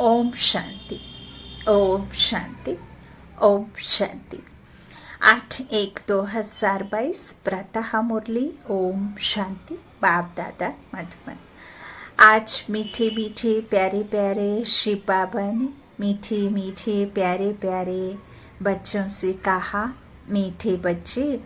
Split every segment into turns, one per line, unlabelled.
ओम शांति, ओम शांति, ओम शांति। 8/1/2022 प्रातः मुरली। ओम शांति। बाप दादा मधुबन। आज मीठे मीठे प्यारे प्यारे श्री बाबा ने मीठे मीठे प्यारे प्यारे बच्चों से कहा, मीठे बच्चे,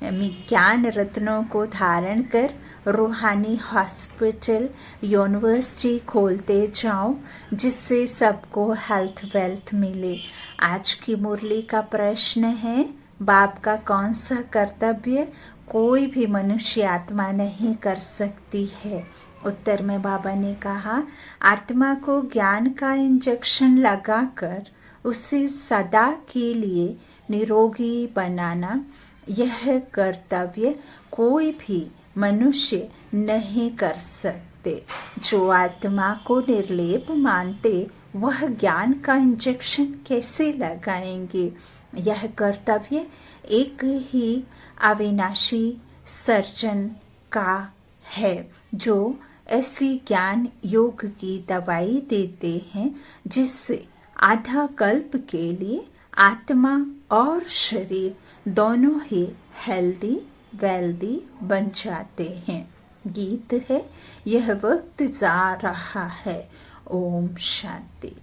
ज्ञान रत्नों को धारण कर रूहानी हॉस्पिटल यूनिवर्सिटी खोलते जाओ, जिससे सबको हेल्थ वेल्थ मिले। आज की मुरली का प्रश्न है, बाप का कौन सा कर्तव्य कोई भी मनुष्य आत्मा नहीं कर सकती है। उत्तर में बाबा ने कहा, आत्मा को ज्ञान का इंजेक्शन लगाकर उसे सदा के लिए निरोगी बनाना, यह कर्तव्य कोई भी मनुष्य नहीं कर सकते। जो आत्मा को निर्लेप मानते वह ज्ञान का इंजेक्शन कैसे लगाएंगे। यह कर्तव्य एक ही अविनाशी सर्जन का है, जो ऐसी ज्ञान योग की दवाई देते हैं जिससे आधा कल्प के लिए आत्मा और शरीर दोनों ही हेल्दी वेल्दी बन जाते हैं। गीत है, यह वक्त जा रहा है। ओम शांति।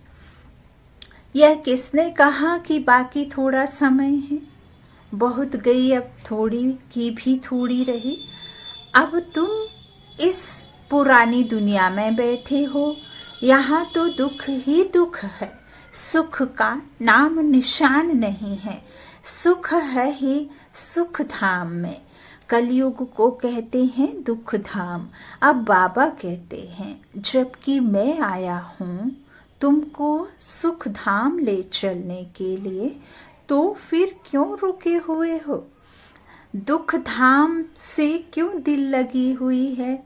यह किसने कहा कि बाकी थोड़ा समय है, बहुत गई अब थोड़ी की भी थोड़ी रही। अब तुम इस पुरानी दुनिया में बैठे हो, यहाँ तो दुख ही दुख है, सुख का नाम निशान नहीं है। सुख है ही सुख धाम में। कलयुग को कहते हैं दुख धाम, अब बाबा कहते हैं, जबकि मैं आया हूँ तुमको सुख धाम ले चलने के लिए, तो फिर क्यों रुके हुए हो। दुख धाम से क्यों दिल लगी हुई है।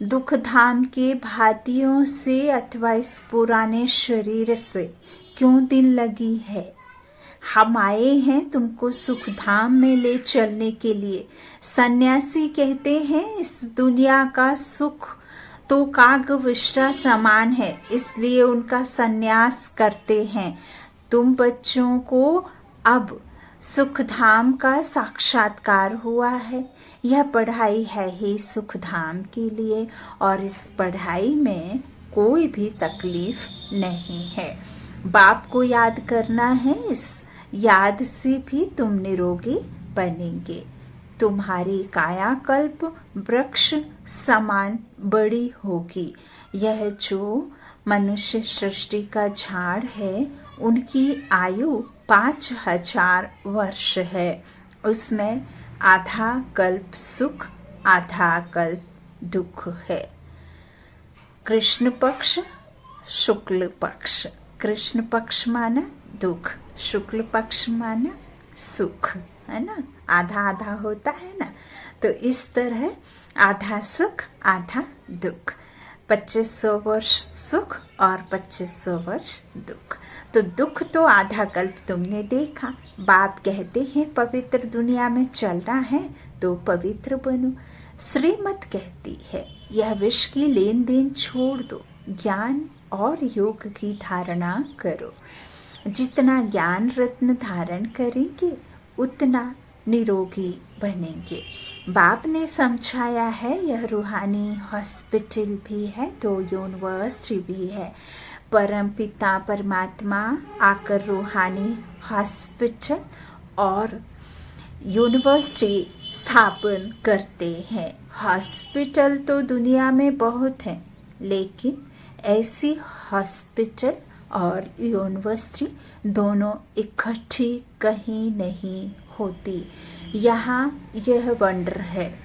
दुख धाम के भातियों से अथवा इस पुराने शरीर से क्यों दिल लगी है। हम आए हैं तुमको सुख धाम में ले चलने के लिए। सन्यासी कहते हैं इस दुनिया का सुख तो काग विश्रा समान है, इसलिए उनका सन्यास करते हैं। तुम बच्चों को अब सुख धाम का साक्षात्कार हुआ है। यह पढ़ाई है ही सुख धाम के लिए, और इस पढ़ाई में कोई भी तकलीफ नहीं है। बाप को याद करना है, इस याद से भी तुम निरोगी बनेंगे। तुम्हारी कायाकल्प वृक्ष समान बड़ी होगी। यह जो मनुष्य सृष्टि का झाड़ है, उनकी आयु 5000 वर्ष है। उसमें आधा कल्प सुख आधा कल्प दुख है। कृष्ण पक्ष शुक्ल पक्ष। कृष्ण पक्ष माना दुख, शुक्ल पक्ष माना सुख, है ना। आधा आधा होता है ना, तो इस तरह आधा सुख आधा दुख। 2500 वर्ष सुख और 2500 वर्ष दुख। तो दुख तो आधा कल्प तुमने देखा। बाप कहते हैं पवित्र दुनिया में चलना है तो पवित्र बनो। श्रीमत कहती है यह विश्व की लेन देन छोड़ दो, ज्ञान और योग की धारणा करो। जितना ज्ञान रत्न धारण करेंगे उतना निरोगी बनेंगे। बाप ने समझाया है यह रूहानी हॉस्पिटल भी है तो यूनिवर्सिटी भी है। परम पिता परमात्मा आकर रूहानी हॉस्पिटल और यूनिवर्सिटी स्थापन करते हैं। हॉस्पिटल तो दुनिया में बहुत हैं, लेकिन ऐसी हॉस्पिटल और यूनिवर्सिटी दोनों इकट्ठी कहीं नहीं होती। यहाँ यह वंडर है,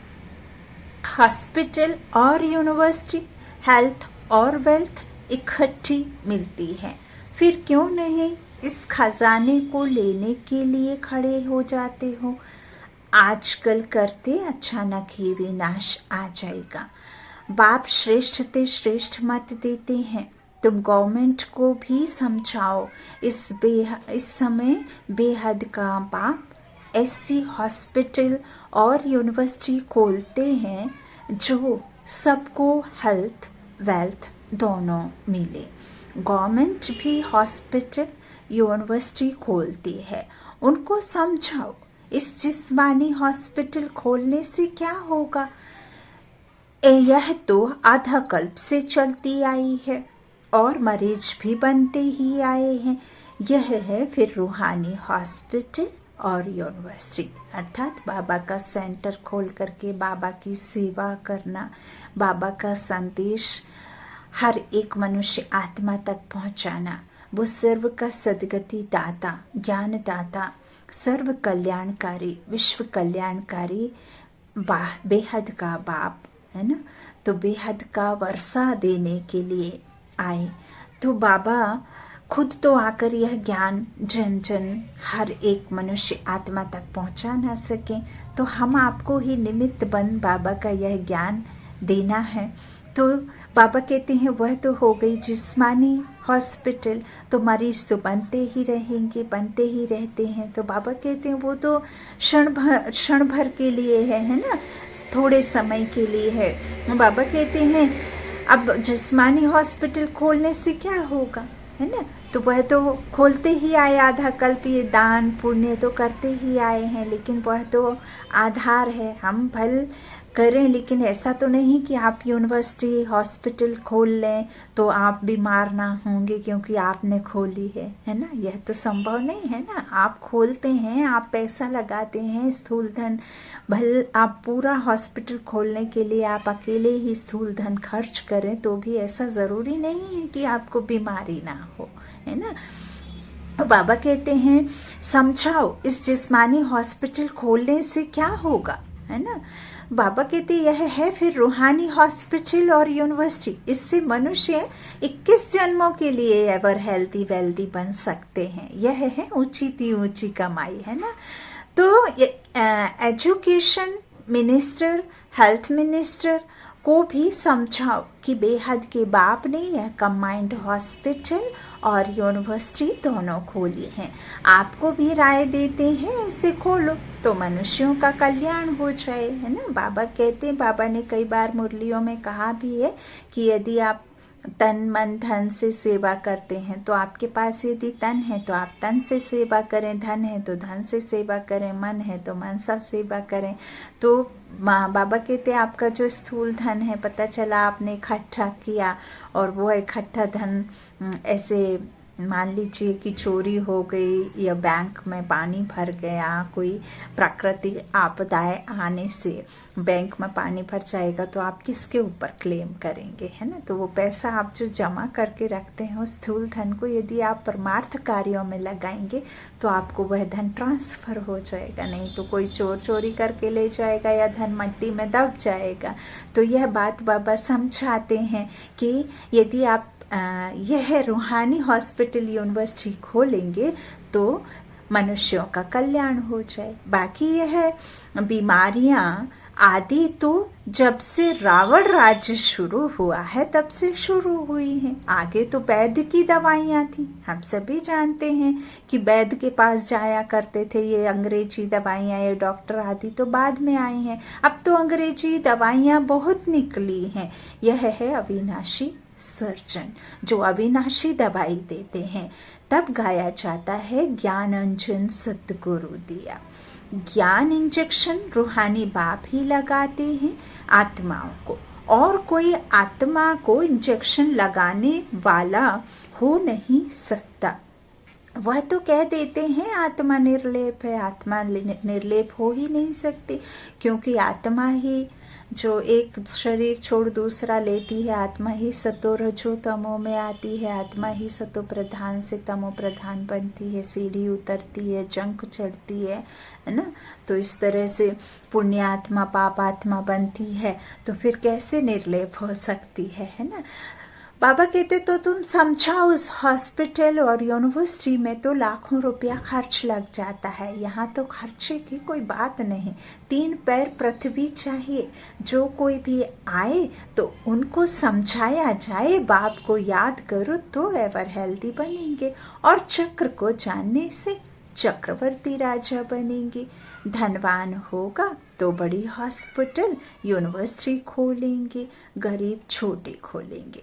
हॉस्पिटल और यूनिवर्सिटी हेल्थ और वेल्थ इकट्ठी मिलती है। फिर क्यों नहीं इस खजाने को लेने के लिए खड़े हो जाते हो। आजकल करते अचानक ही विनाश आ जाएगा। बाप श्रेष्ठ ते श्रेष्ठ मत देते हैं। तुम गवर्नमेंट को भी समझाओ। इस समय बेहद का बाप ऐसी हॉस्पिटल और यूनिवर्सिटी खोलते हैं जो सबको हेल्थ वेल्थ दोनों मिले। गवर्नमेंट भी हॉस्पिटल यूनिवर्सिटी खोलती है, उनको समझाओ इस जिस्मानी हॉस्पिटल खोलने से क्या होगा। यह तो आधा कल्प से चलती आई है और मरीज भी बनते ही आए हैं। यह है फिर रूहानी हॉस्पिटल और यूनिवर्सिटी, अर्थात बाबा का सेंटर खोल करके बाबा की सेवा करना, बाबा का संदेश हर एक मनुष्य आत्मा तक पहुंचाना। वो सर्व का सदगति दाता, ज्ञान दाता, सर्व कल्याणकारी, विश्व कल्याणकारी, बेहद का बाप है ना। तो बेहद का वर्षा देने के लिए आए। तो बाबा खुद तो आकर यह ज्ञान जन जन हर एक मनुष्य आत्मा तक पहुंचा ना सके, तो हम आपको ही निमित्त बन बाबा का यह ज्ञान देना है। तो बाबा कहते हैं वह तो हो गई जिस्मानी हॉस्पिटल, तो मरीज तो बनते ही रहेंगे, बनते ही रहते हैं। तो बाबा कहते हैं वो तो क्षण भर के लिए है ना, थोड़े समय के लिए है। बाबा कहते हैं अब जिस्मानी हॉस्पिटल खोलने से क्या होगा, है ना। तो वह तो खोलते ही आए आधा कल्प, ये दान पुण्य तो करते ही आए हैं, लेकिन वह तो आधार है। हम भल करें, लेकिन ऐसा तो नहीं कि आप यूनिवर्सिटी हॉस्पिटल खोल लें तो आप बीमार ना होंगे क्योंकि आपने खोली है ना। यह तो संभव नहीं है ना। आप खोलते हैं, आप पैसा लगाते हैं, स्थूल धन, भल आप पूरा हॉस्पिटल खोलने के लिए आप अकेले ही स्थूल धन खर्च करें तो भी ऐसा ज़रूरी नहीं है कि आपको बीमारी ना हो, है ना। बाबा कहते हैं समझाओ इस जिस्मानी हॉस्पिटल खोलने से क्या होगा, है ना। बाबा कहते यह है फिर रूहानी हॉस्पिटल और यूनिवर्सिटी, इससे मनुष्य 21 जन्मों के लिए एवर हेल्दी वेल्दी बन सकते हैं। यह है ऊंची कमाई, है ना। तो एजुकेशन मिनिस्टर, हेल्थ मिनिस्टर को भी समझाओ कि बेहद के बाप ने यह कंबाइंड हॉस्पिटल और यूनिवर्सिटी दोनों खोली हैं। आपको भी राय देते हैं ऐसे खोलो तो मनुष्यों का कल्याण हो जाए, है ना। बाबा कहते हैं, बाबा ने कई बार मुरलियों में कहा भी है कि यदि आप तन मन धन से सेवा करते हैं तो आपके पास यदि तन है तो आप तन से सेवा करें, धन है तो धन से सेवा करें, मन है तो मन से सेवा करें। तो बाबा कहते हैं आपका जो स्थूल धन है, पता चला आपने इकट्ठा किया और वो इकट्ठा धन ऐसे मान लीजिए कि चोरी हो गई या बैंक में पानी भर गया, कोई प्राकृतिक आपदाएं आने से बैंक में पानी भर जाएगा तो आप किसके ऊपर क्लेम करेंगे, है ना। तो वो पैसा आप जो जमा करके रखते हैं उस स्थूल धन को यदि आप परमार्थ कार्यों में लगाएंगे तो आपको वह धन ट्रांसफर हो जाएगा, नहीं तो कोई चोर चोरी करके ले जाएगा या धन मट्टी में दब जाएगा। तो यह बात बाबा समझाते हैं कि यदि आप यह रूहानी हॉस्पिटल यूनिवर्सिटी खोलेंगे तो मनुष्यों का कल्याण हो जाए। बाकी यह बीमारियां आदि तो जब से रावण राज्य शुरू हुआ है तब से शुरू हुई हैं। आगे तो वैद्य की दवाइयाँ थी, हम सभी जानते हैं कि वैद्य के पास जाया करते थे। ये अंग्रेजी दवाइयाँ, ये डॉक्टर आदि तो बाद में आई हैं। अब तो अंग्रेजी दवाइयाँ बहुत निकली हैं। यह है अविनाशी सर्जन जो अविनाशी दवाई देते हैं। तब गाया जाता है ज्ञान अंजन सतगुरु दिया। ज्ञान इंजेक्शन रूहानी बाप ही लगाते हैं आत्माओं को, और कोई आत्मा को इंजेक्शन लगाने वाला हो नहीं सकता। वह तो कह देते हैं आत्मा निर्लेप है, आत्मा निर्लेप हो ही नहीं सकती, क्योंकि आत्मा ही जो एक शरीर छोड़ दूसरा लेती है, आत्मा ही सतो रजो तमो में आती है, आत्मा ही सतो प्रधान से तमो प्रधान बनती है, सीढ़ी उतरती है, जंक चढ़ती है ना। तो इस तरह से पुण्यात्मा पापात्मा बनती है, तो फिर कैसे निर्लेप हो सकती है ना। बाबा कहते तो तुम समझाओ उस हॉस्पिटल और यूनिवर्सिटी में तो लाखों रुपया खर्च लग जाता है, यहाँ तो खर्चे की कोई बात नहीं। 3 पैर पृथ्वी चाहिए। जो कोई भी आए तो उनको समझाया जाए, बाप को याद करो तो एवर हेल्दी बनेंगे, और चक्र को जानने से चक्रवर्ती राजा बनेंगे। धनवान होगा तो बड़ी हॉस्पिटल यूनिवर्सिटी खोलेंगे, गरीब छोटे खोलेंगे।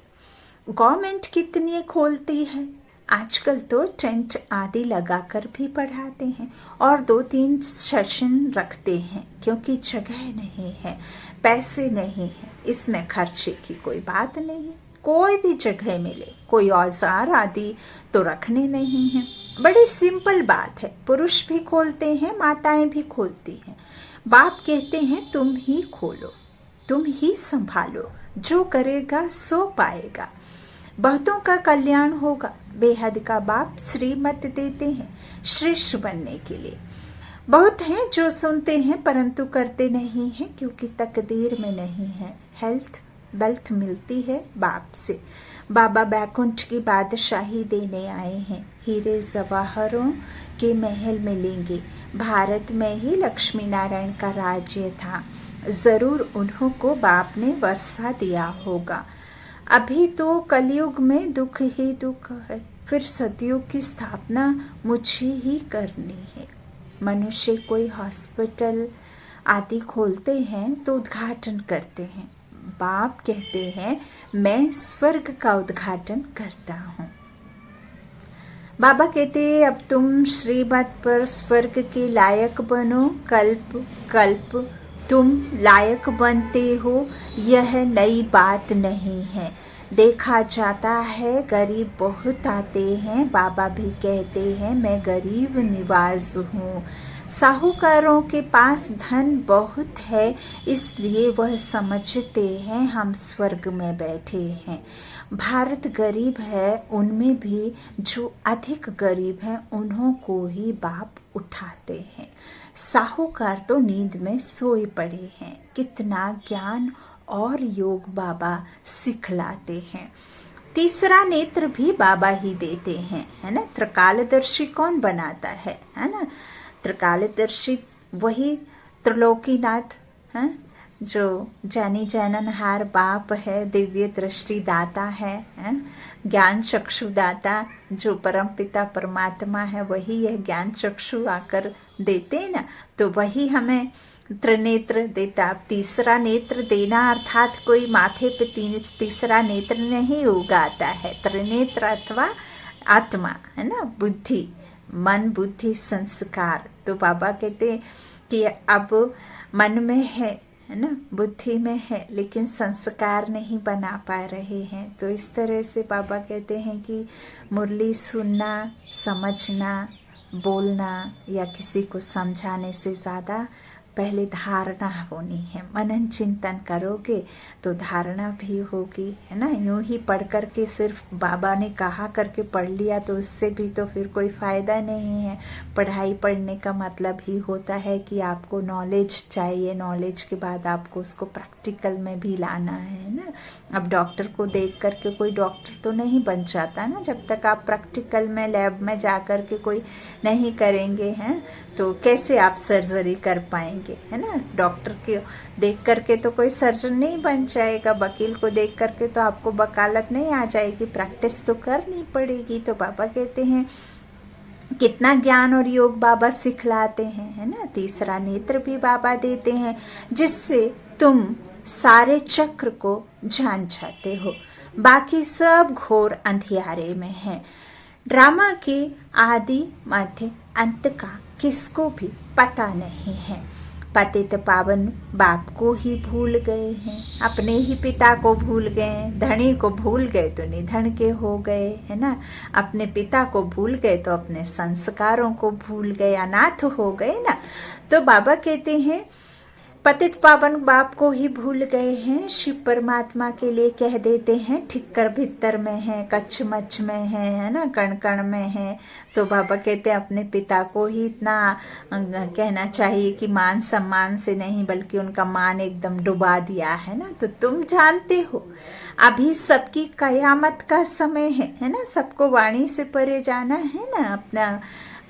गवर्नमेंट कितनी खोलती है, आजकल तो टेंट आदि लगाकर भी पढ़ाते हैं और 2-3 सेशन रखते हैं, क्योंकि जगह नहीं है, पैसे नहीं है, इसमें खर्चे की कोई बात नहीं है। कोई भी जगह मिले, कोई औजार आदि तो रखने नहीं है। बड़ी सिंपल बात है, पुरुष भी खोलते हैं, माताएं भी खोलती हैं। बाप कहते हैं तुम ही खोलो, तुम ही संभालो, जो करेगा सो पाएगा, बहुतों का कल्याण होगा। बेहद का बाप श्रीमत देते हैं श्रेष्ठ बनने के लिए। बहुत हैं जो सुनते हैं परंतु करते नहीं हैं, क्योंकि तकदीर में नहीं है। हेल्थ वेल्थ मिलती है बाप से। बाबा बैकुंठ की बादशाही देने आए हैं, हीरे जवाहरों के महल मिलेंगे। भारत में ही लक्ष्मी नारायण का राज्य था, जरूर उन्हों को बाप ने वर्षा दिया होगा। अभी तो कलयुग में दुख ही दुख है, फिर सतयुग की स्थापना मुझे ही करनी है। मनुष्य कोई हॉस्पिटल आदि खोलते हैं तो उद्घाटन करते हैं, बाप कहते हैं मैं स्वर्ग का उद्घाटन करता हूँ। बाबा कहते हैं अब तुम श्रीमत पर स्वर्ग के लायक बनो, कल्प कल्प तुम लायक बनते हो, यह नई बात नहीं है। देखा जाता है गरीब बहुत आते हैं, बाबा भी कहते हैं मैं गरीब निवाज हूँ। साहूकारों के पास धन बहुत है, इसलिए वह समझते हैं हम स्वर्ग में बैठे हैं। भारत गरीब है, उनमें भी जो अधिक गरीब हैं उन्हों को ही बाप उठाते हैं। साहूकार तो नींद में सोए पड़े हैं। कितना ज्ञान और योग बाबा सिखलाते हैं। तीसरा नेत्र भी बाबा ही देते हैं, है ना। त्रिकालदर्शी कौन बनाता है ना। त्रिकालदर्शी वही त्रिलोकीनाथ है, जो जानी जाननहार बाप है, दिव्य दृष्टि दाता है, ज्ञान चक्षु दाता जो परम पिता परमात्मा है, वही यह ज्ञान चक्षु आकर देते ना, तो वही हमें त्रिनेत्र देता। अब तीसरा नेत्र देना अर्थात कोई माथे पे तीसरा नेत्र नहीं उगाता है। त्रिनेत्र अथवा आत्मा है ना, बुद्धि, मन बुद्धि संस्कार। तो बाबा कहते कि अब मन में है ना, बुद्धि में है, लेकिन संस्कार नहीं बना पा रहे हैं। तो इस तरह से बाबा कहते हैं कि मुरली सुनना, समझना, बोलना या किसी को समझाने से ज़्यादा पहले धारणा होनी है। मनन चिंतन करोगे तो धारणा भी होगी, है ना। यूं ही पढ़ करके सिर्फ बाबा ने कहा करके पढ़ लिया तो उससे भी तो फिर कोई फ़ायदा नहीं है। पढ़ाई पढ़ने का मतलब ही होता है कि आपको नॉलेज चाहिए, नॉलेज के बाद आपको उसको प्रैक्टिकल में भी लाना है ना। अब डॉक्टर को देख करके कोई डॉक्टर तो नहीं बन जाता ना, जब तक आप प्रैक्टिकल में लैब में जा कर के कोई नहीं करेंगे हैं तो कैसे आप सर्जरी कर पाएंगे, है ना। डॉक्टर को देख करके तो कोई सर्जन नहीं बन जाएगा, वकील को देख करके तो आपको वकालत नहीं आ जाएगी, प्रैक्टिस तो करनी पड़ेगी। तो बाबा कहते हैं कितना ज्ञान और योग बाबा सिखलाते हैं, है ना। तीसरा नेत्र भी बाबा देते हैं, जिससे तुम सारे चक्र को जान जाते हो, बाकी सब घोर अंधियारे में है। ड्रामा के आदि मध्य अंत का किसको भी पता नहीं है। पतित पावन बाप को ही भूल गए हैं, अपने ही पिता को भूल गए। धनी को भूल गए तो निधन के हो गए, है ना। अपने पिता को भूल गए तो अपने संस्कारों को भूल गए, अनाथ हो गए ना। तो बाबा कहते हैं पतित पावन बाप को ही भूल गए हैं। शिव परमात्मा के लिए कह देते हैं ठिक्कर भित्तर में है, कच्छ मच्छ में है ना, कण कण में है। तो बाबा कहते हैं अपने पिता को ही इतना कहना चाहिए कि मान सम्मान से नहीं, बल्कि उनका मान एकदम डुबा दिया है ना। तो तुम जानते हो अभी सबकी कयामत का समय है ना। सबको वाणी से परे जाना है ना, अपना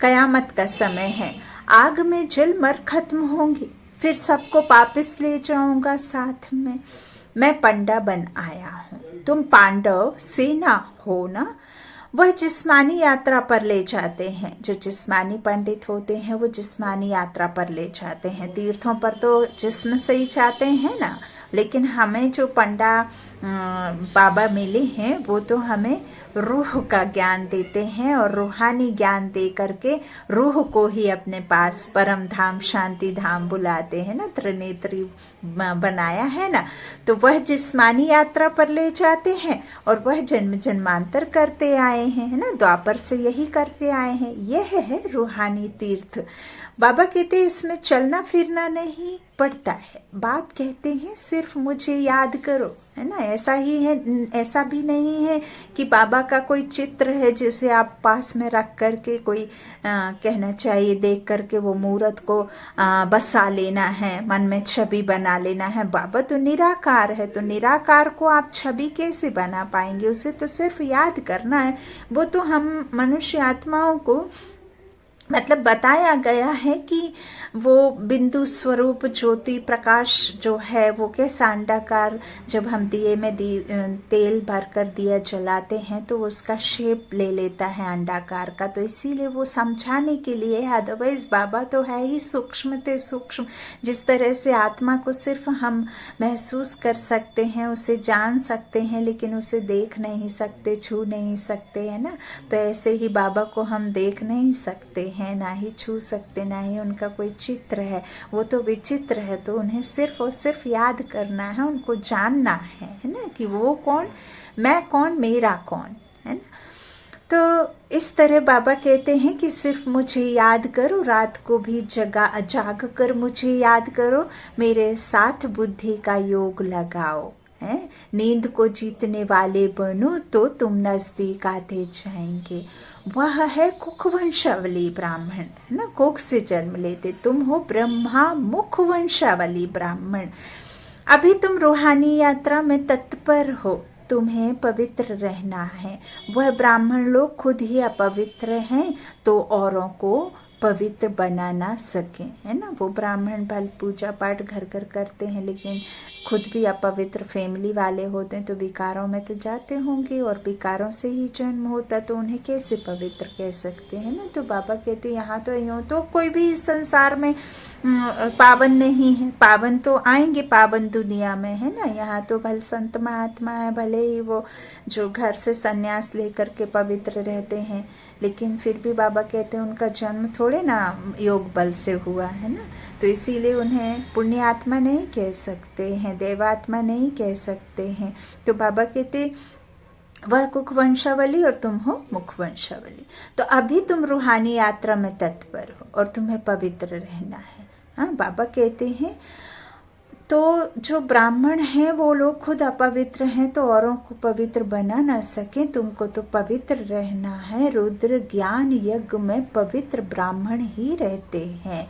कयामत का समय है। आग में जल मर खत्म होंगे, फिर सबको वापस ले जाऊंगा साथ में। मैं पंडा बन आया हूँ, तुम पांडव सेना हो ना। वह जिस्मानी यात्रा पर ले जाते हैं, जो जिस्मानी पंडित होते हैं वो जिस्मानी यात्रा पर ले जाते हैं। तीर्थों पर तो जिस्म से ही जाते हैं ना, लेकिन हमें जो पंडा बाबा मिले हैं वो तो हमें रूह का ज्ञान देते हैं और रूहानी ज्ञान दे करके रूह को ही अपने पास परम धाम शांति धाम बुलाते हैं ना, त्रिनेत्री बनाया है ना। तो वह जिस्मानी यात्रा पर ले जाते हैं और वह जन्म जन्मांतर करते आए हैं, है ना, द्वापर से यही करते आए हैं। यह है रूहानी तीर्थ। बाबा कहते हैं इसमें चलना फिरना नहीं पड़ता है। बाप कहते हैं सिर्फ मुझे याद करो, है ना। ऐसा ही है, ऐसा भी नहीं है कि बाबा का कोई चित्र है जिसे आप पास में रख करके कोई कहना चाहिए देख करके वो मूर्त को बसा लेना है, मन में छवि बना लेना है। बाबा तो निराकार है, तो निराकार को आप छवि कैसे बना पाएंगे? उसे तो सिर्फ याद करना है। वो तो हम मनुष्य आत्माओं को मतलब बताया गया है कि वो बिंदु स्वरूप ज्योति प्रकाश जो है वो कैसा अंडाकार, जब हम दिए में तेल भरकर दिया जलाते हैं तो उसका शेप ले लेता है अंडाकार का। तो इसीलिए वो समझाने के लिए, अदरवाइज बाबा तो है ही सूक्ष्म ते सूक्ष्म। जिस तरह से आत्मा को सिर्फ हम महसूस कर सकते हैं, उसे जान सकते हैं, लेकिन उसे देख नहीं सकते, छू नहीं सकते, है ना। तो ऐसे ही बाबा को हम देख नहीं सकते हैं, ना ही छू सकते, ना ही उनका कोई चित्र है। वो तो विचित्र है, तो उन्हें सिर्फ और सिर्फ याद करना है, उनको जानना है ना, कि वो कौन, मैं कौन, मेरा कौन, है ना। तो इस तरह बाबा कहते हैं कि सिर्फ मुझे याद करो, रात को भी जाग कर मुझे याद करो, मेरे साथ बुद्धि का योग लगाओ, है। नींद को जीतने वाले बनो तो तुम नजदीक आते जाएंगे। वह है कुखवंशावली ब्राह्मण, है ना, कुख से जन्म लेते। तुम हो ब्रह्मा मुख वंशावली ब्राह्मण। अभी तुम रूहानी यात्रा में तत्पर हो, तुम्हें पवित्र रहना है। वह ब्राह्मण लोग खुद ही अपवित्र हैं तो औरों को पवित्र बना ना सके, है ना। वो ब्राह्मण भल पूजा पाठ घर घर करते हैं, लेकिन खुद भी अपवित्र फैमिली वाले होते हैं, तो विकारों में तो जाते होंगे, और विकारों से ही जन्म होता, तो उन्हें कैसे पवित्र कह सकते हैं ना। तो बाबा कहते हैं यहाँ तो यूँ तो कोई भी इस संसार में पावन नहीं है। पावन तो आएंगे पावन दुनिया में, है ना। यहाँ तो भले संत महात्मा है, भले ही वो जो घर से संन्यास लेकर के पवित्र रहते हैं, लेकिन फिर भी बाबा कहते हैं उनका जन्म थोड़े ना योग बल से हुआ, है ना। तो इसीलिए उन्हें पुण्य आत्मा नहीं कह सकते हैं, देवात्मा नहीं कह सकते हैं। तो बाबा कहते वह कुख वंशावली और तुम हो मुख वंशावली। तो अभी तुम रूहानी यात्रा में तत्पर हो और तुम्हें पवित्र रहना है। हाँ, बाबा कहते हैं तो जो ब्राह्मण हैं वो लोग खुद अपवित्र हैं तो औरों को पवित्र बना ना सके, तुमको तो पवित्र रहना है। रुद्र ज्ञान यज्ञ में पवित्र ब्राह्मण ही रहते हैं।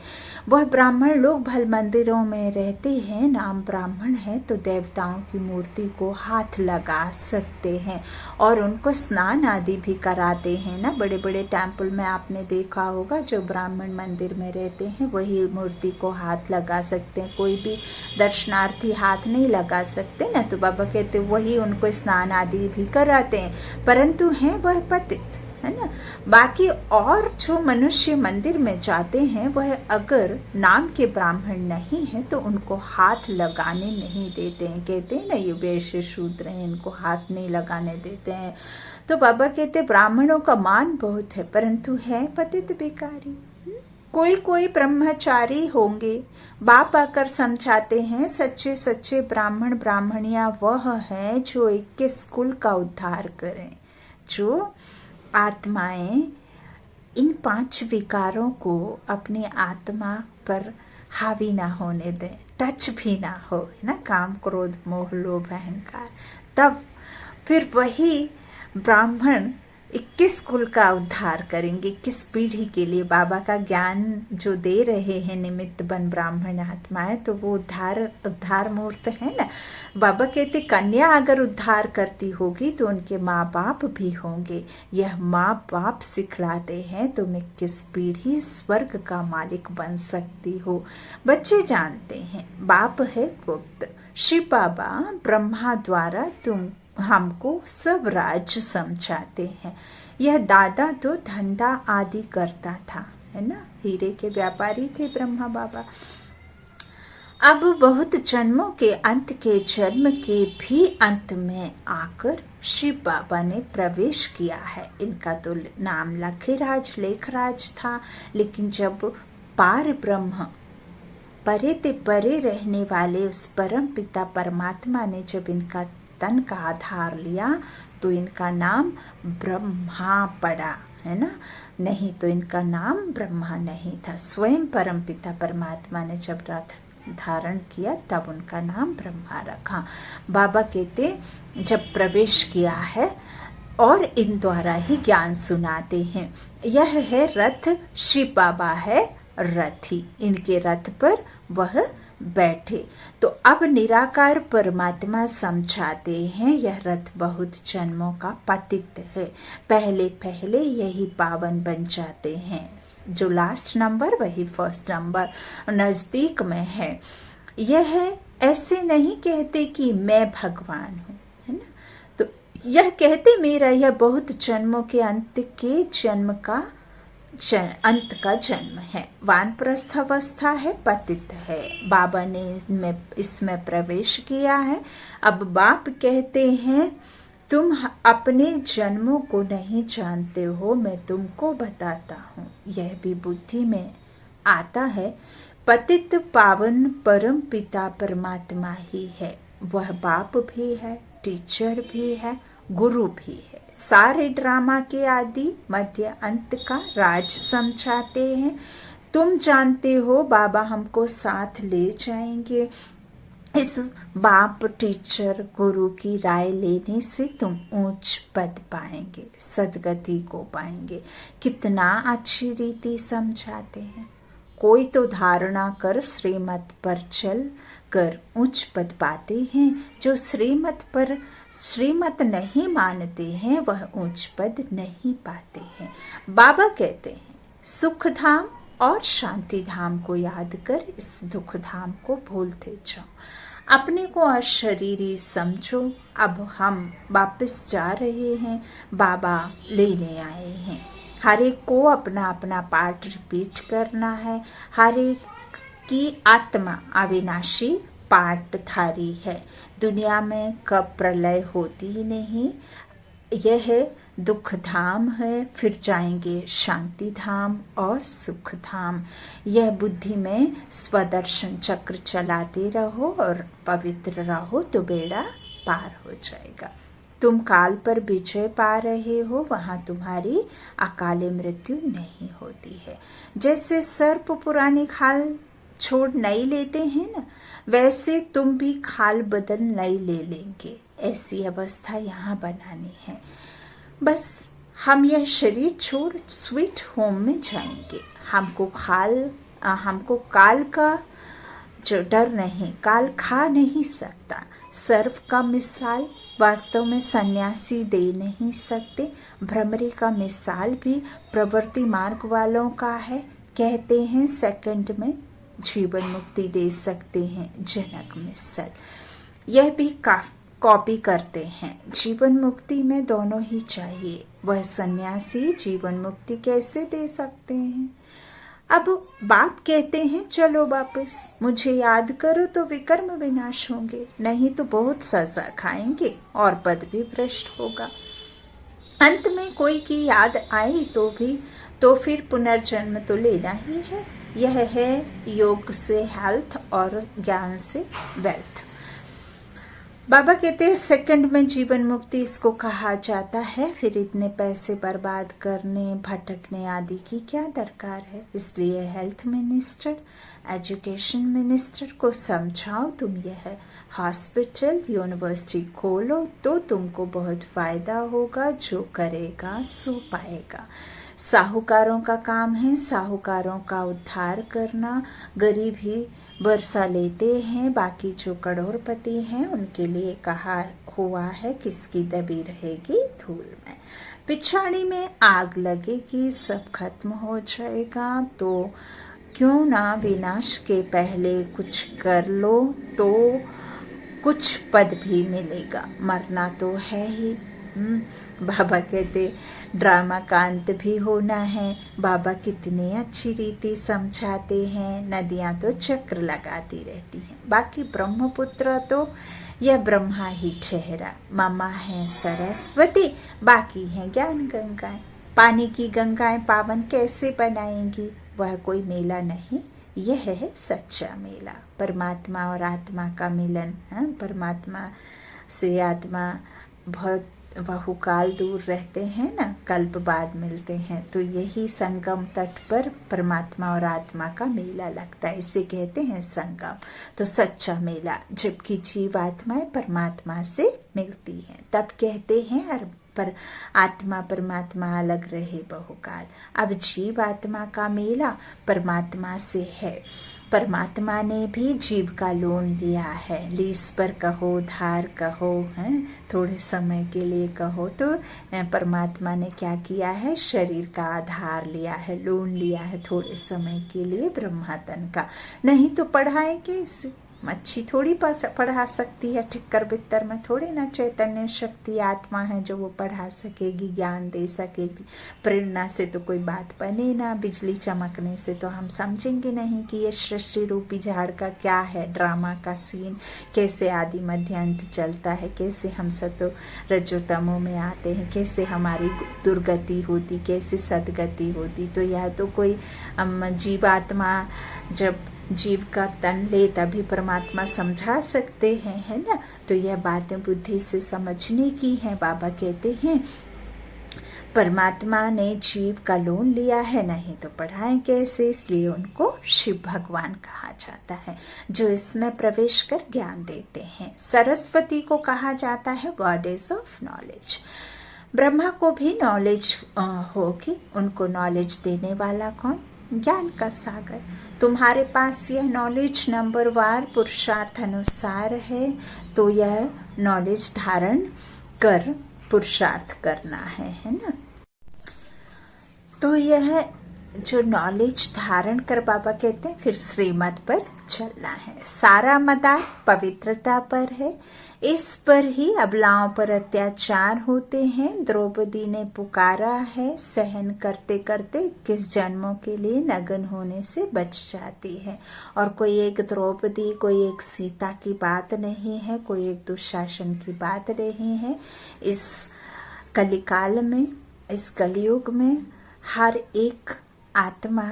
वह ब्राह्मण लोग भल मंदिरों में रहते हैं, नाम ब्राह्मण है तो देवताओं की मूर्ति को हाथ लगा सकते हैं और उनको स्नान आदि भी कराते हैं ना। बड़े बड़े टेम्पल में आपने देखा होगा, जो ब्राह्मण मंदिर में रहते हैं वही मूर्ति को हाथ लगा सकते हैं, कोई भी दर्शनार्थी हाथ नहीं लगा सकते ना। तो बाबा कहते वही उनको स्नान आदि भी कराते हैं, परंतु हैं वह पतित, है ना। बाकी और जो मनुष्य मंदिर में जाते हैं वह अगर नाम के ब्राह्मण नहीं है तो उनको हाथ लगाने नहीं देते हैं। कहते हैं ना ये वैश्य शूद्र हैं, इनको हाथ नहीं लगाने देते हैं। तो बाबा कहते ब्राह्मणों का मान बहुत है, परंतु है पतित भिखारी। कोई कोई ब्रह्मचारी होंगे। बाप आकर समझाते हैं सच्चे सच्चे ब्राह्मण ब्राह्मणियां वह हैं जो 21 कुल का उद्धार करें, जो आत्माएं इन 5 विकारों को अपनी आत्मा पर हावी ना होने दें, टच भी ना हो, है ना, काम क्रोध मोह लोभ अहंकार। तब फिर वही ब्राह्मण 21 कुल का उद्धार करेंगे। 21 पीढ़ी के लिए बाबा का ज्ञान जो दे रहे हैं निमित्त बन ब्राह्मण आत्माएं, तो वो उद्धार मूर्त है ना। बाबा कहते कन्या अगर उद्धार करती होगी तो उनके माँ बाप भी होंगे। यह माँ बाप सिखलाते हैं तुम 21 पीढ़ी स्वर्ग का मालिक बन सकती हो। बच्चे जानते हैं बाप है गुप्त, शिव बाबा ब्रह्मा द्वारा तुम हमको सब राज्य समझाते हैं। यह दादा तो धंधा आदि करता था, है ना, हीरे के व्यापारी थे ब्रह्मा बाबा। अब बहुत जन्मों के अंत के जन्म के भी अंत में आकर शिव बाबा ने प्रवेश किया है। इनका तो नाम लखराज लेखराज था, लेकिन जब पार ब्रह्म परे ते परे रहने वाले उस परम पिता परमात्मा ने जब इनका तन का आधार लिया तो इनका नाम ब्रह्मा पड़ा, है ना। नहीं तो इनका नाम ब्रह्मा नहीं था। स्वयं परम पिता परमात्मा ने जब रथ धारण किया तब उनका नाम ब्रह्मा रखा। बाबा कहते जब प्रवेश किया है और इन द्वारा ही ज्ञान सुनाते हैं। यह है रथ, शिव बाबा है रथी, इनके रथ पर वह बैठे। तो अब निराकार परमात्मा समझाते हैं यह रथ बहुत जन्मों का पतित है, पहले पहले यही पावन बन जाते हैं। जो लास्ट नंबर वही फर्स्ट नंबर नजदीक में है। यह ऐसे नहीं कहते कि मैं भगवान हूँ, है ना। तो यह कहते मेरा यह बहुत जन्मों के अंत के जन्म का अंत का जन्म है। वानप्रस्थ अवस्था है, पतित है। बाबा ने इसमें प्रवेश किया है। अब बाप कहते हैं तुम अपने जन्मों को नहीं जानते हो, मैं तुमको बताता हूँ। यह भी बुद्धि में आता है। पतित पावन परम पिता परमात्मा ही है। वह बाप भी है, टीचर भी है, गुरु भी है। सारे ड्रामा के आदि मध्य अंत का राज समझाते हैं। तुम जानते हो बाबा हमको साथ ले जाएंगे। इस बाप टीचर गुरु की राय लेने से तुम ऊंच पद पाएंगे, सदगति को पाएंगे। कितना अच्छी रीति समझाते हैं। कोई तो धारणा कर श्रीमत पर चल कर उच्च पद पाते हैं। जो श्रीमत नहीं मानते हैं वह उच्च पद नहीं पाते हैं। बाबा कहते हैं सुख धाम और शांति धाम को याद कर इस दुख धाम को भूलते जाओ। अपने को अशरीरी समझो। अब हम वापस जा रहे हैं, बाबा लेने आए हैं। हर एक को अपना अपना पाठ रिपीट करना है। हर एक की आत्मा अविनाशी पाठधारी है। दुनिया में कब प्रलय होती ही नहीं। यह दुख धाम है, फिर जाएंगे शांति धाम और सुख धाम। यह बुद्धि में स्वदर्शन चक्र चलाते रहो और पवित्र रहो तो बेड़ा पार हो जाएगा। तुम काल पर विजय पा रहे हो, वहां तुम्हारी अकाले मृत्यु नहीं होती है। जैसे सर्प पुरानी खाल छोड़ नई लेते हैं ना, वैसे तुम भी खाल बदल नई ले लेंगे। ऐसी अवस्था यहाँ बनानी है। बस हम यह शरीर छोड़ स्वीट होम में जाएंगे। हमको काल का जो डर नहीं, काल खा नहीं सकता। सर्प का मिसाल वास्तव में सन्यासी दे नहीं सकते। भ्रमरी का मिसाल भी प्रवृत्ति मार्ग वालों का है। कहते हैं सेकंड में जीवन मुक्ति दे सकते हैं जनक मिसल। यह भी कॉपी करते हैं। जीवन मुक्ति में दोनों ही चाहिए। वह सन्यासी जीवन मुक्ति कैसे दे सकते हैं। अब बाप कहते हैं चलो वापस मुझे याद करो तो विकर्म विनाश होंगे, नहीं तो बहुत सजा खाएंगे और पद भी भ्रष्ट होगा। अंत में कोई की याद आई तो फिर पुनर्जन्म तो लेना ही है। यह है योग से हेल्थ और ज्ञान से वेल्थ। बाबा कहते हैं सेकंड में जीवन मुक्ति इसको कहा जाता है। फिर इतने पैसे बर्बाद करने, भटकने आदि की क्या दरकार है। इसलिए हेल्थ मिनिस्टर, एजुकेशन मिनिस्टर को समझाओ तुम यह हॉस्पिटल, यूनिवर्सिटी खोलो तो तुमको बहुत फायदा होगा। जो करेगा सो पाएगा। साहूकारों का काम है साहूकारों का उद्धार करना। गरीब ही वर्षा लेते हैं, बाकी जो करोड़पति हैं उनके लिए कहा हुआ है किसकी दबी रहेगी धूल में। पिछाड़ी में आग लगेगी, सब खत्म हो जाएगा। तो क्यों ना विनाश के पहले कुछ कर लो तो कुछ पद भी मिलेगा। मरना तो है ही। बाबा कहते ड्रामा का अंत भी होना है। बाबा कितनी अच्छी रीति समझाते हैं। नदियाँ तो चक्र लगाती रहती हैं, बाकी ब्रह्मपुत्र तो यह ब्रह्मा ही ठहरा। मामा है सरस्वती, बाकी हैं ज्ञान गंगाएं। पानी की गंगाएं पावन कैसे बनाएंगी? वह कोई मेला नहीं, यह है सच्चा मेला, परमात्मा और आत्मा का मिलन। परमात्मा से आत्मा बहुत बहुकाल दूर रहते हैं ना, कल्प बाद मिलते हैं, तो यही संगम तट पर परमात्मा और आत्मा का मेला लगता है, इसे कहते हैं संगम। तो सच्चा मेला, जबकि जीव आत्माएं परमात्मा से मिलती हैं, तब कहते हैं पर आत्मा परमात्मा अलग रहे बहुकाल। अब जीव आत्मा का मेला परमात्मा से है। परमात्मा ने भी जीव का लोन लिया है, लीज पर कहो, धार कहो, हैं थोड़े समय के लिए कहो, तो परमात्मा ने क्या किया है? शरीर का आधार लिया है, लोन लिया है थोड़े समय के लिए ब्रह्मातन का। नहीं तो पढ़ाएंगे इसे, मच्छी थोड़ी पढ़ा सकती है, ठिक्कर बित्तर में थोड़ी ना चैतन्य शक्ति आत्मा है जो वो पढ़ा सकेगी, ज्ञान दे सकेगी। प्रेरणा से तो कोई बात बने ना, बिजली चमकने से तो हम समझेंगे नहीं कि ये सृष्टि रूपी झाड़ का क्या है, ड्रामा का सीन, कैसे आदि मध्य अंत चलता है, कैसे हम सतो रजोतमो में आते हैं, कैसे हमारी दुर्गति होती, कैसे सदगति होती। तो यह तो कोई जीवात्मा जब जीव का तन ले तभी परमात्मा समझा सकते हैं, है ना। तो यह बातें बुद्धि से समझने की हैं। बाबा कहते हैं परमात्मा ने जीव का लोन लिया है, नहीं तो पढ़ाएं कैसे, इसलिए उनको शिव भगवान कहा जाता है, जो इसमें प्रवेश कर ज्ञान देते हैं। सरस्वती को कहा जाता है गॉडेस ऑफ नॉलेज। ब्रह्मा को भी नॉलेज होगी, उनको नॉलेज देने वाला कौन? ज्ञान का सागर। तुम्हारे पास यह नॉलेज नंबरवार पुरुषार्थ अनुसार है, तो यह नॉलेज धारण कर पुरुषार्थ करना है ना। तो यह जो नॉलेज धारण कर, बाबा कहते हैं फिर श्रीमत पर चलना है। सारा मदार पवित्रता पर है, इस पर ही अबलाओं पर अत्याचार होते हैं। द्रौपदी ने पुकारा है, सहन करते करते किस जन्मों के लिए नग्न होने से बच जाती है। और कोई एक द्रौपदी, कोई एक सीता की बात नहीं है, कोई एक दुशासन की बात नहीं है। इस कलिकाल में, इस कलयुग में हर एक आत्मा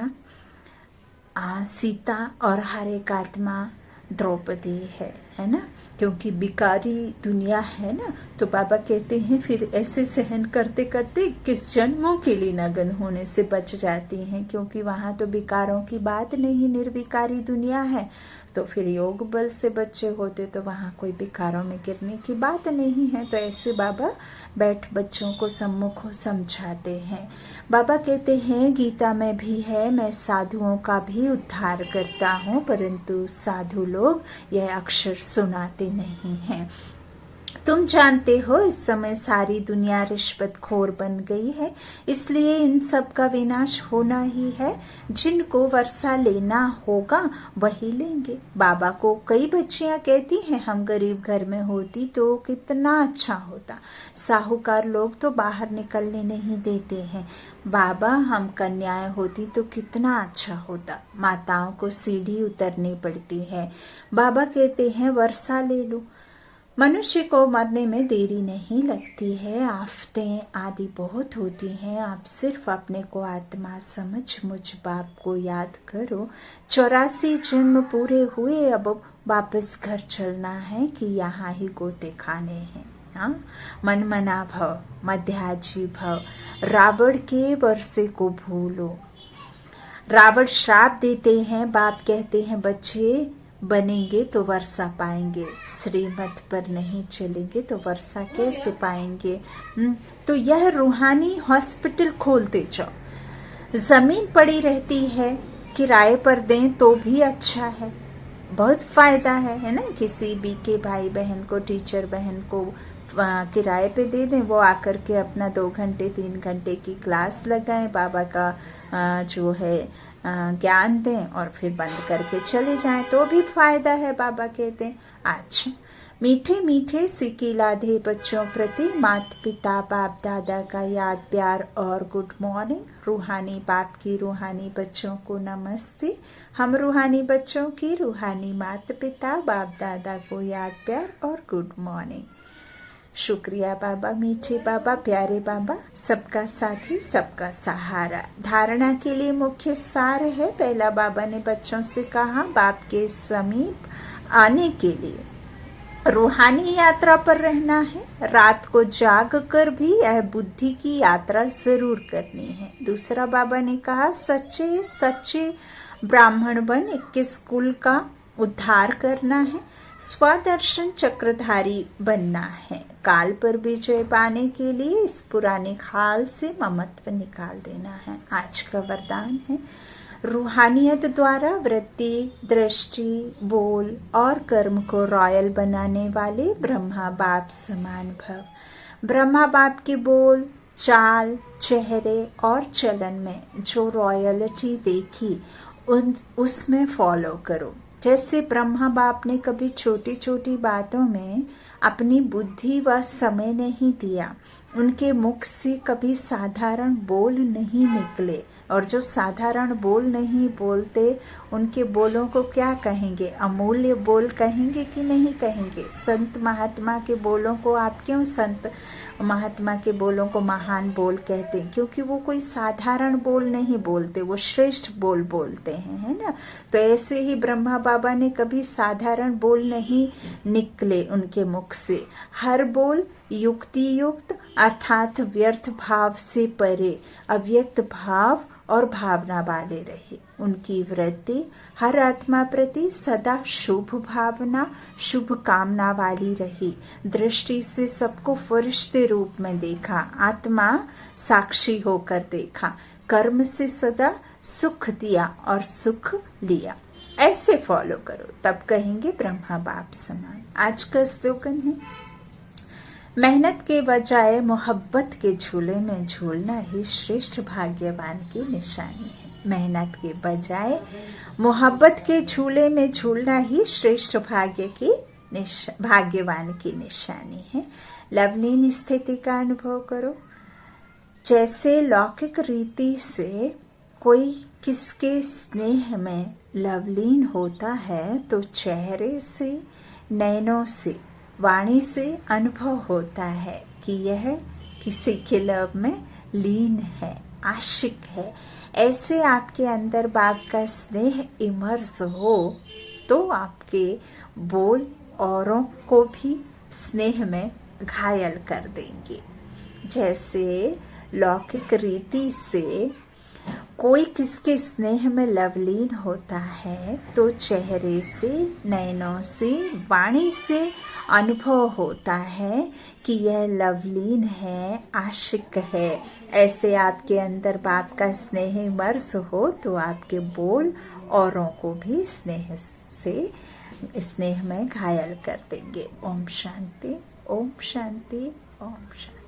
सीता और हर एक आत्मा द्रौपदी है ना, क्योंकि बिकारी दुनिया है ना। तो बाबा कहते हैं फिर ऐसे सहन करते करते किस जन्मों के लिए नग्न होने से बच जाती हैं, क्योंकि वहां तो विकारों की बात नहीं, निर्विकारी दुनिया है। तो फिर योग बल से बच्चे होते तो वहां कोई विकारों में गिरने की बात नहीं है। तो ऐसे बाबा बैठ बच्चों को सम्मुख समझाते हैं। बाबा कहते हैं गीता में भी है, मैं साधुओं का भी उद्धार करता हूँ, परंतु साधु लोग यह अक्षर सुनाते नहीं हैं। तुम जानते हो इस समय सारी दुनिया रिश्वतखोर बन गई है, इसलिए इन सब का विनाश होना ही है। जिनको वर्षा लेना होगा वही लेंगे। बाबा को कई बच्चियां कहती हैं हम गरीब घर में होती तो कितना अच्छा होता, साहूकार लोग तो बाहर निकलने नहीं देते हैं। बाबा हम कन्याएं होती तो कितना अच्छा होता, माताओं को सीढ़ी उतरनी पड़ती है। बाबा कहते हैं वर्षा ले लो, मनुष्य को मरने में देरी नहीं लगती है। आफतें आदि बहुत होती हैं, आप सिर्फ अपने को आत्मा समझ मुझ बाप को याद करो। 84 जन्म पूरे हुए, अब वापस घर चलना है कि यहाँ ही गोते खाने हैं। हाँ, मनमना भव, मध्याजी भव, रावण के वर्षे को भूलो। रावण श्राप देते हैं, बाप कहते हैं बच्चे बनेंगे तो वर्षा पाएंगे, श्रीमत पर नहीं चलेंगे तो वर्षा कैसे पाएंगे। तो यह रूहानी हॉस्पिटल खोलते जाओ। जमीन पड़ी रहती है, किराए पर दें तो भी अच्छा है, बहुत फायदा है ना। किसी भी के भाई बहन को, टीचर बहन को किराए पे दे दें, वो आकर के अपना 2 घंटे 3 घंटे की क्लास लगाएं, बाबा का जो है ज्ञान दें और फिर बंद करके चले जाएं, तो भी फायदा है। बाबा कहते हैं अच्छा मीठे मीठे सिकिलाधे बच्चों प्रति माता पिता बाप दादा का याद प्यार और गुड मॉर्निंग। रूहानी बाप की रूहानी बच्चों को नमस्ते। हम रूहानी बच्चों की रूहानी माता पिता बाप दादा को याद प्यार और गुड मॉर्निंग। शुक्रिया बाबा, मीठे बाबा, प्यारे बाबा, सबका साथी सबका सहारा। धारणा के लिए मुख्य सार है। पहला, बाबा ने बच्चों से कहा बाप के समीप आने के लिए रूहानी यात्रा पर रहना है। रात को जाग कर भी यह बुद्धि की यात्रा जरूर करनी है। दूसरा, बाबा ने कहा सच्चे सच्चे ब्राह्मण बन 21 कुल का उद्धार करना है। स्वदर्शन चक्रधारी बनना है। काल पर विजय पाने के लिए इस पुराने खाल से ममत्व निकाल देना है। आज का वरदान है रूहानियत द्वारा वृत्ति, दृष्टि, बोल और कर्म को रॉयल बनाने वाले ब्रह्मा बाप समान भव। ब्रह्मा बाप के बोल, चाल, चेहरे और चलन में जो रॉयलिटी देखी उसमें फॉलो करो। जैसे ब्रह्मा बाप ने कभी छोटी छोटी बातों में अपनी बुद्धि व समय नहीं दिया, उनके मुख से कभी साधारण बोल नहीं निकले, और जो साधारण बोल नहीं बोलते उनके बोलों को क्या कहेंगे? अमूल्य बोल कहेंगे कि नहीं कहेंगे? संत महात्मा के बोलों को आप क्यों संत महात्मा के बोलों को महान बोल कहते हैं? क्योंकि वो कोई साधारण बोल नहीं बोलते, वो श्रेष्ठ बोल बोलते हैं, है ना। तो ऐसे ही ब्रह्मा बाबा ने कभी साधारण बोल नहीं निकले उनके मुख से। हर बोल युक्ति युक्त अर्थात व्यर्थ भाव से परे अव्यक्त भाव और भावना वाले रहे। उनकी वृत्ति हर आत्मा प्रति सदा शुभ भावना, शुभ कामना वाली रही। दृष्टि से सबको फरिश्ते रूप में देखा, आत्मा साक्षी होकर देखा। कर्म से सदा सुख दिया और सुख लिया। ऐसे फॉलो करो, तब कहेंगे ब्रह्मा बाप समान। आज का स्लोगन है मेहनत के बजाय मोहब्बत के झूले में झूलना ही श्रेष्ठ भाग्यवान की निशानी है। मेहनत के बजाय मोहब्बत के झूले में झूलना ही श्रेष्ठ भाग्यवान की निशानी है। लवलीन स्थिति का अनुभव करो। जैसे लौकिक रीति से कोई किसके स्नेह में लवलीन होता है तो चेहरे से, नैनों से, वाणी से अनुभव होता है कि यह किसी के लव में लीन है, आशिक है। ऐसे आपके अंदर बाप का स्नेह इमर्स हो तो आपके बोल औरों को भी स्नेह में घायल कर देंगे। जैसे लौकिक रीति से कोई किसके स्नेह में लवलीन होता है तो चेहरे से, नैनों से, वाणी से अनुभव होता है कि यह लवलीन है, आशिक है। ऐसे आपके अंदर बाप का स्नेह इमर्स हो तो आपके बोल औरों को भी स्नेह में घायल कर देंगे। ओम शांति, ओम शांति, ओम शांति।